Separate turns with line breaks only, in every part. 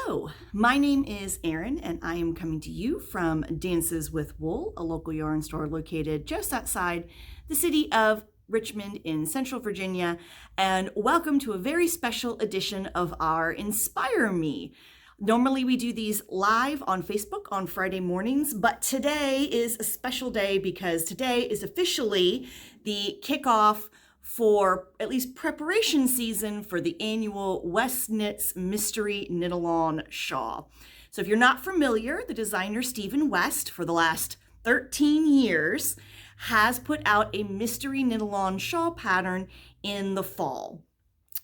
Hello, my name is Erin and I am coming to you from Dances with Wool, a local yarn store located just outside the city of Richmond in Central Virginia, and welcome to a very special edition of our Inspire Me. Normally we do these live on Facebook on Friday mornings, but today is a special day because today is officially the kickoff for at least preparation season for the annual Westknits Mystery Knit-Along Shawl. So if you're not familiar, the designer Stephen West, for the last 13 years, has put out a mystery knit-along shawl pattern in the fall.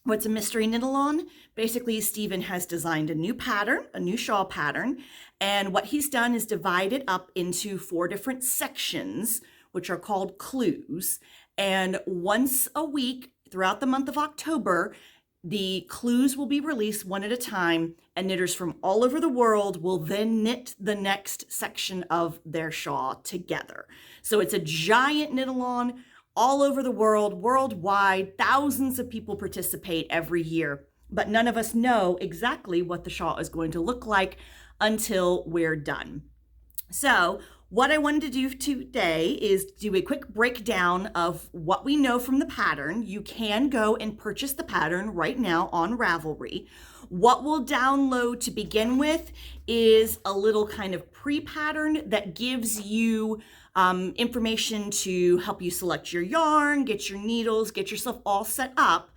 What's a mystery knit-along? Basically, Stephen has designed a new pattern, a new shawl pattern, and what he's done is divide it up into 4 different sections, which are called clues. And once a week throughout the month of October, the clues will be released one at a time, and knitters from all over the world will then knit the next section of their shawl together. So it's a giant knit-along all over the world, worldwide. Thousands of people participate every year, but none of us know exactly what the shawl is going to look like until we're done. So what I wanted to do today is do a quick breakdown of what we know from the pattern. You can go and purchase the pattern right now on Ravelry. What we'll download to begin with is a little kind of pre-pattern that gives you information to help you select your yarn, get your needles, get yourself all set up.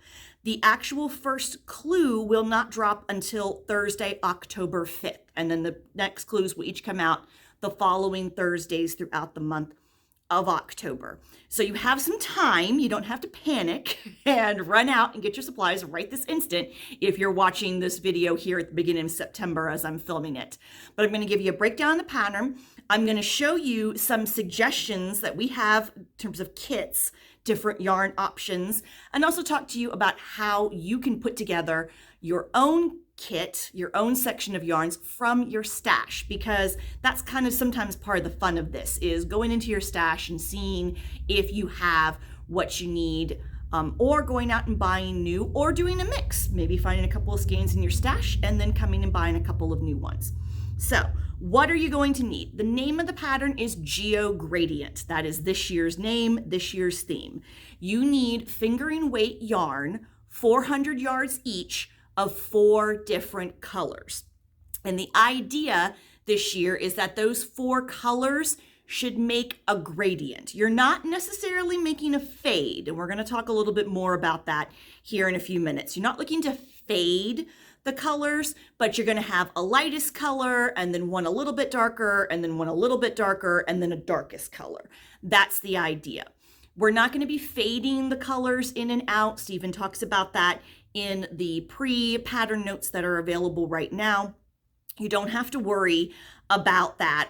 The actual first clue will not drop until Thursday, October 5th. And then the next clues will each come out the following Thursdays throughout the month of October. So you have some time. You don't have to panic and run out and get your supplies right this instant if you're watching this video here at the beginning of September as I'm filming it. But I'm going to give you a breakdown of the pattern. I'm going to show you some suggestions that we have in terms of kits, different yarn options, and also talk to you about how you can put together your own kit, your own section of yarns from your stash, because that's kind of sometimes part of the fun of this, is going into your stash and seeing if you have what you need, or going out and buying new, or doing a mix, maybe finding a couple of skeins in your stash and then coming and buying a couple of new ones. So what are you going to need? The name of the pattern is Geogradient. That is this year's name, this year's theme. You need fingering weight yarn, 400 yards each, of 4 different colors. And the idea this year is that those 4 colors should make a gradient. You're not necessarily making a fade, and we're going to talk a little bit more about that here in a few minutes. You're not looking to fade the colors, but you're going to have a lightest color, and then one a little bit darker, and then one a little bit darker, and then a darkest color. That's the idea. We're not going to be fading the colors in and out. Stephen talks about that in the pre-pattern notes that are available right now. You don't have to worry about that,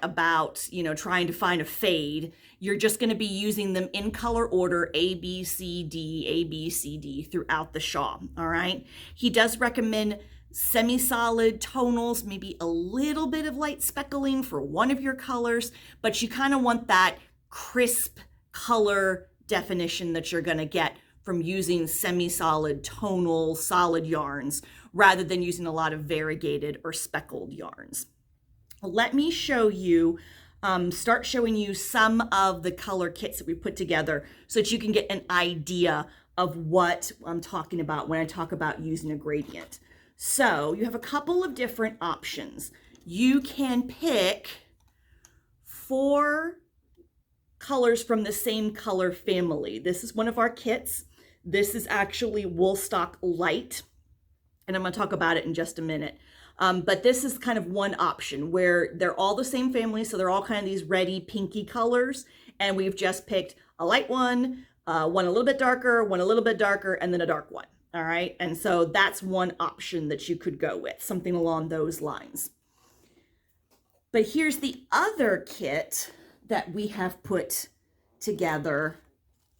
trying to find a fade. You're just going to be using them in color order, A, B, C, D, throughout the shawl, all right? He does recommend semi-solid tonals, maybe a little bit of light speckling for one of your colors, but you kind of want that crisp color definition that you're going to get from using semi-solid tonal solid yarns rather than using a lot of variegated or speckled yarns. Let me show you, start showing you some of the color kits that we put together so that you can get an idea of what I'm talking about when I talk about using a gradient. So you have a couple of different options. You can pick 4 colors from the same color family. This is one of our kits. This is actually Woolstock Light, and I'm going to talk about it in just a minute. But this is kind of one option where they're all the same family, so they're all kind of these reddy, pinky colors, and we've just picked a light one, one a little bit darker, one a little bit darker, and then a dark one, all right? And so that's one option that you could go with, something along those lines. But here's the other kit that we have put together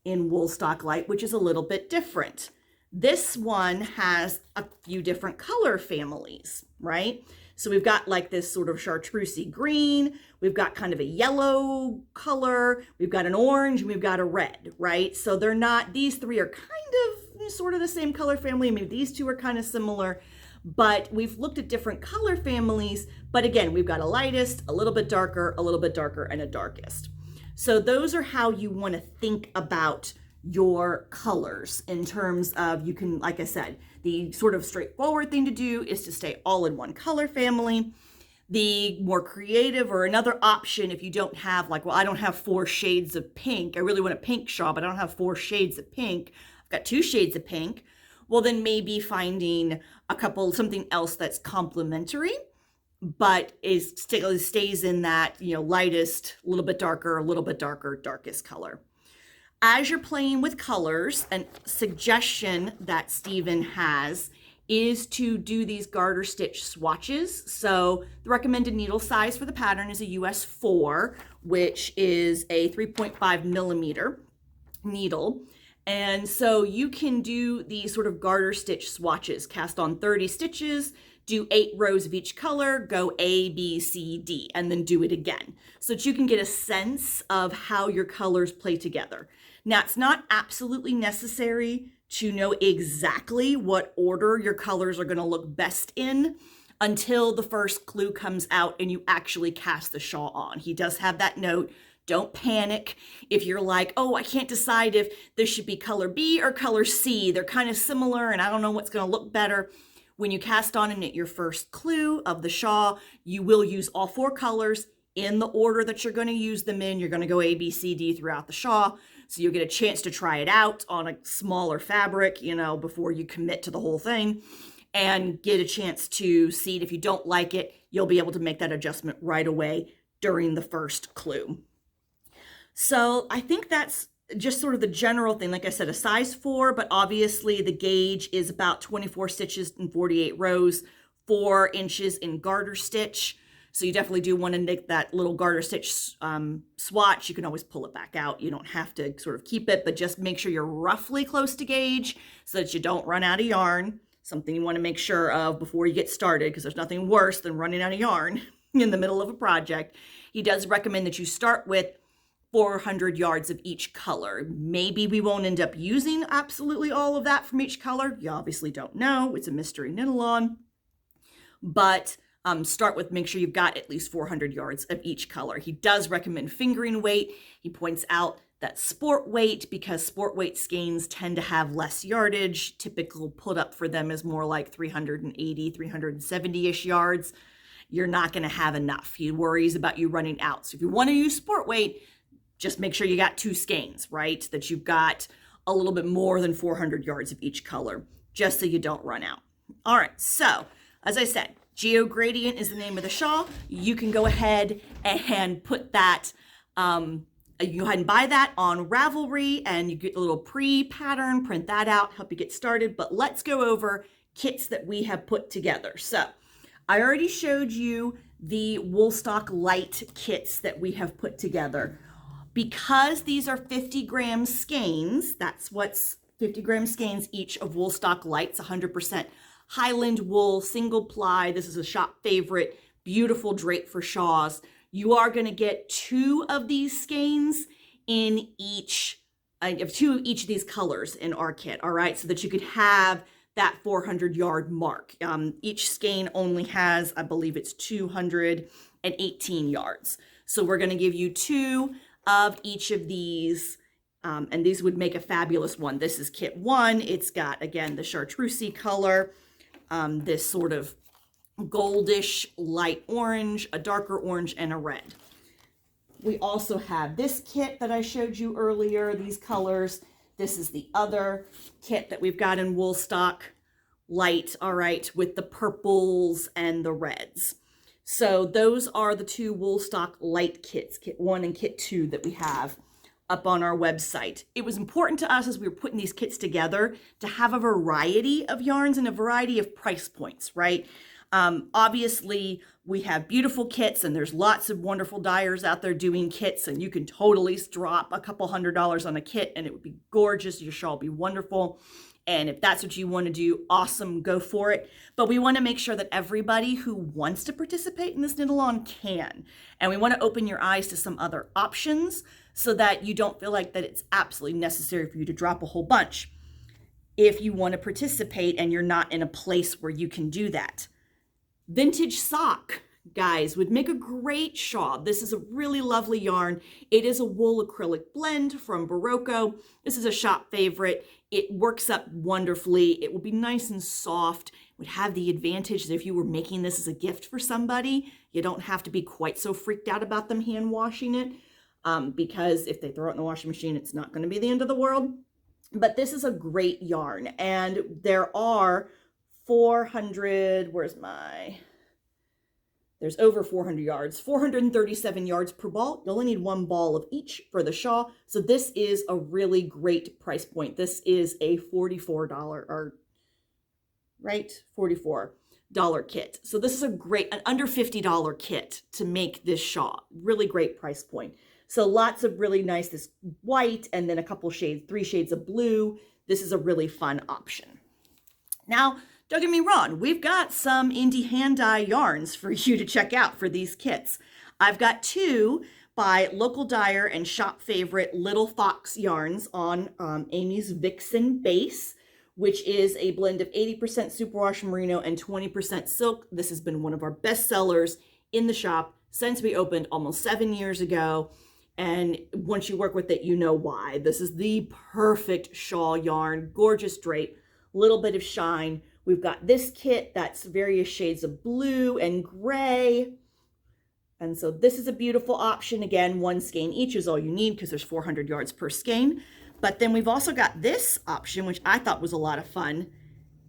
in Woolstock Light, which is a little bit different. This one has a few different color families, right? So we've got like this sort of chartreusey green, we've got kind of a yellow color, we've got an orange, and we've got a red, right? So they're not, these 3 are kind of sort of the same color family. Maybe these 2 are kind of similar, But we've looked at different color families, but again, we've got a lightest, a little bit darker, and a darkest. So those are how you want to think about your colors in terms of, you can, like I said, the sort of straightforward thing to do is to stay all in one color family. The more creative, or another option, if you don't have, like, well, I don't have 4 shades of pink. I really want a pink shawl, but I don't have 4 shades of pink. I've got 2 shades of pink. Well, then maybe finding something else that's complementary, but stays in that, lightest, a little bit darker, darkest color. As you're playing with colors, a suggestion that Stephen has is to do these garter stitch swatches. So the recommended needle size for the pattern is a US 4, which is a 3.5 millimeter needle. And so you can do these sort of garter stitch swatches, cast on 30 stitches, do 8 rows of each color, go A, B, C, D, and then do it again, so that you can get a sense of how your colors play together. Now, it's not absolutely necessary to know exactly what order your colors are going to look best in until the first clue comes out and you actually cast the shawl on. He does have that note. Don't panic if you're like, oh, I can't decide if this should be color B or color C. They're kind of similar and I don't know what's going to look better. When you cast on and at your first clue of the shawl, you will use all 4 colors in the order that you're going to use them in. You're going to go A, B, C, D throughout the shawl. So you'll get a chance to try it out on a smaller fabric, before you commit to the whole thing, and get a chance to see it. If you don't like it, you'll be able to make that adjustment right away during the first clue. So I think that's just sort of the general thing. Like I said, a size 4, but obviously the gauge is about 24 stitches and 48 rows, 4 inches in garter stitch. So you definitely do want to make that little garter stitch swatch. You can always pull it back out. You don't have to sort of keep it, but just make sure you're roughly close to gauge so that you don't run out of yarn. Something you want to make sure of before you get started, because there's nothing worse than running out of yarn in the middle of a project. He does recommend that you start with 400 yards of each color. Maybe we won't end up using absolutely all of that from each color. You obviously don't know. It's a mystery knit-along. But start with, make sure you've got at least 400 yards of each color. He does recommend fingering weight. He points out that sport weight, because sport weight skeins tend to have less yardage. Typical put up for them is more like 380, 370-ish yards. You're not going to have enough. He worries about you running out. So if you want to use sport weight, just make sure you got 2 skeins, right? That you've got a little bit more than 400 yards of each color, just so you don't run out. All right, so as I said, Geogradient is the name of the shawl. You can go ahead and put that, you go ahead and buy that on Ravelry, and you get a little pre-pattern, print that out, help you get started. But let's go over kits that we have put together. So I already showed you the Woolstock Light kits that we have put together. Because these are 50-gram skeins, that's what's 50-gram skeins each of Woolstock Lights, 100% Highland wool, single ply. This is a shop favorite, beautiful drape for shawls. You are going to get 2 of these skeins in each, 2 of each of these colors in our kit, all right? So that you could have that 400-yard mark. Each skein only has, I believe it's 218 yards. So we're going to give you 2 of each of these, and these would make a fabulous one. This is kit 1. It's got, again, the chartreusey color, this sort of goldish light orange, a darker orange, and a red. We also have this kit that I showed you earlier, these colors. This is the other kit that we've got in Woolstock Light, all right, with the purples and the reds. So those are the 2 Woolstock Light kits, kit 1 and kit 2, that we have up on our website. It was important to us as we were putting these kits together to have a variety of yarns and a variety of price points, right? Obviously, we have beautiful kits, and there's lots of wonderful dyers out there doing kits, and you can totally drop a couple $100s on a kit and it would be gorgeous. Your shawl will be wonderful. And if that's what you want to do, awesome, go for it. But we want to make sure that everybody who wants to participate in this knit-along can. And we want to open your eyes to some other options so that you don't feel like that it's absolutely necessary for you to drop a whole bunch. if you want to participate and you're not in a place where you can do that. Vintage sock, guys, would make a great shawl. This is a really lovely yarn. It is a wool acrylic blend from Barocco. This is a shop favorite. It works up wonderfully. It will be nice and soft. It would have the advantage that if you were making this as a gift for somebody, you don't have to be quite so freaked out about them hand washing it, because if they throw it in the washing machine, it's not going to be the end of the world. But this is a great yarn, and there are 400, there's over 400 yards, 437 yards per ball. You only need one ball of each for the shawl. So this is a really great price point. This is a $44 kit. So this is an under $50 kit to make this shawl. Really great price point. So lots of really nice, this white, and then a couple shades, 3 shades of blue. This is a really fun option. Now, don't get me wrong, we've got some indie hand dye yarns for you to check out for these kits. I've got 2 by local dyer and shop favorite Little Fox yarns on Amy's Vixen base, which is a blend of 80% superwash merino and 20% silk. This has been one of our best sellers in the shop since we opened almost 7 years ago. And once you work with it, you know why. This is the perfect shawl yarn, gorgeous drape, little bit of shine. We've got this kit that's various shades of blue and gray. And so this is a beautiful option. Again, 1 skein each is all you need because there's 400 yards per skein. But then we've also got this option, which I thought was a lot of fun.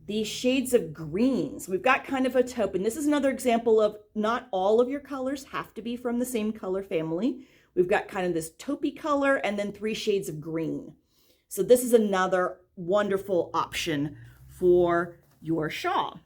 These shades of greens. We've got kind of a taupe, and this is another example of not all of your colors have to be from the same color family. We've got kind of this taupey color and then 3 shades of green. So this is another wonderful option for your shawl.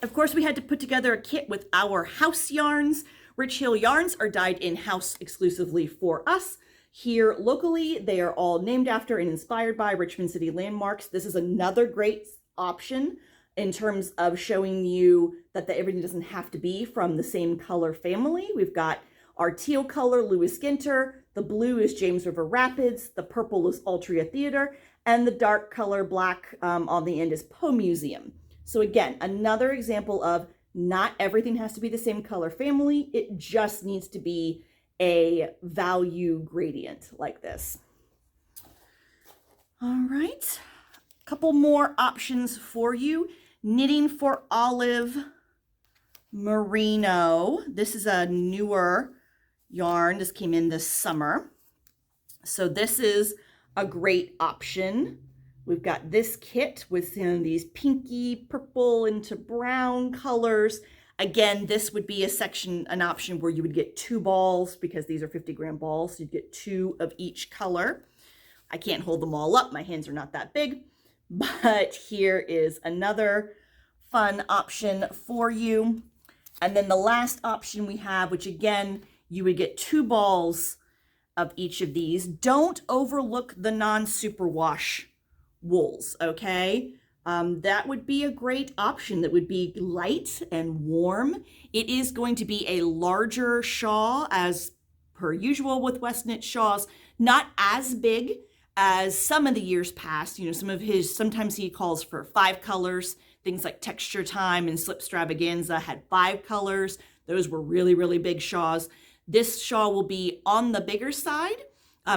Of course, we had to put together a kit with our house yarns. Rich Hill yarns are dyed in-house exclusively for us. Here locally, they are all named after and inspired by Richmond City landmarks. This is another great option in terms of showing you that everything doesn't have to be from the same color family. We've got our teal color, Lewis Ginter. The blue is James River Rapids. The purple is Altria Theater. And the dark color black on the end is Poe Museum. So again, another example of not everything has to be the same color family. It just needs to be a value gradient like this. All right, a couple more options for you. Knitting for Olive Merino. This is a newer yarn. This came in this summer. So this is a great option. We've got this kit with these pinky purple into brown colors. Again, this would be an option where you would get 2 balls because these are 50-gram balls. So you'd get 2 of each color. I can't hold them all up. My hands are not that big. But here is another fun option for you. And then the last option we have, which again, you would get 2 balls of each of these. Don't overlook the non-superwash wools, okay? That would be a great option. That would be light and warm. It is going to be a larger shawl as per usual with Westknits shawls, not as big as some of the years past. You know, sometimes he calls for 5 colors. Things like Texture Time and Slipstravaganza had 5 colors. Those were really, really big shawls. This shawl will be on the bigger side,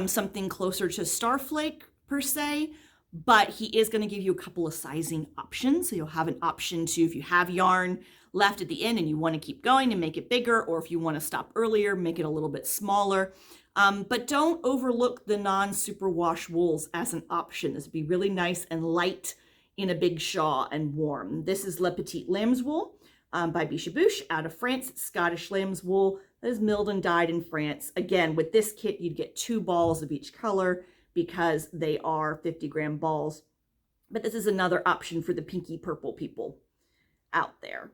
something closer to Starflake per se, but he is going to give you a couple of sizing options. So you'll have an option to, if you have yarn left at the end and you want to keep going and make it bigger, or if you want to stop earlier, make it a little bit smaller. But don't overlook the non-superwash wools as an option. This would be really nice and light in a big shawl and warm. This is Le Petit Lamb's Wool by Bichabouche out of France. It's Scottish lamb's wool that is milled and dyed in France. Again, with this kit, you'd get 2 balls of each color because they are 50-gram balls. But this is another option for the pinky purple people out there.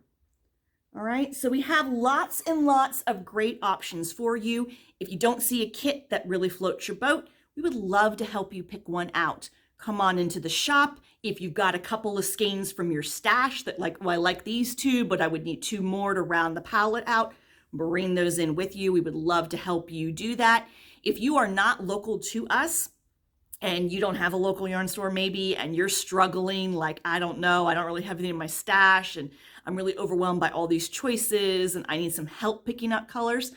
All right, so we have lots and lots of great options for you. If you don't see a kit that really floats your boat, we would love to help you pick one out. Come on into the shop. If you've got a couple of skeins from your stash that I like these 2, but I would need 2 more to round the palette out, bring those in with you. We would love to help you do that. If you are not local to us, and you don't have a local yarn store maybe, and you're struggling, like, I don't know, I don't really have anything in my stash, and I'm really overwhelmed by all these choices, and I need some help picking out colors,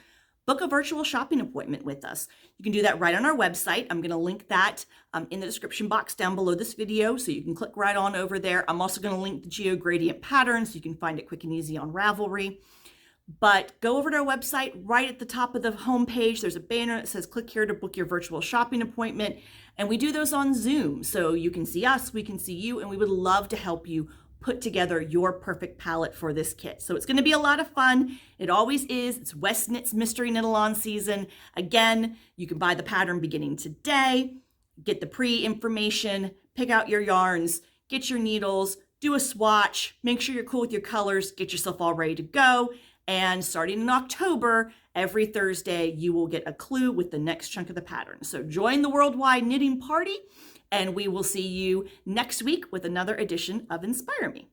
book a virtual shopping appointment with us. You can do that right on our website. I'm going to link that in the description box down below this video, so you can click right on over there. I'm also going to link the Geogradient pattern so you can find it quick and easy on Ravelry. But go over to our website. Right at the top of the homepage, there's a banner that says click here to book your virtual shopping appointment. And we do those on Zoom, so you can see us, we can see you, and we would love to help you put together your perfect palette for this kit. So it's going to be a lot of fun. It always is. It's Westknits Mystery Knit-Along season. Again, you can buy the pattern beginning today, get the pre-information, pick out your yarns, get your needles, do a swatch, make sure you're cool with your colors, get yourself all ready to go. And starting in October, every Thursday, you will get a clue with the next chunk of the pattern. So join the worldwide knitting party, and we will see you next week with another edition of Inspire Me.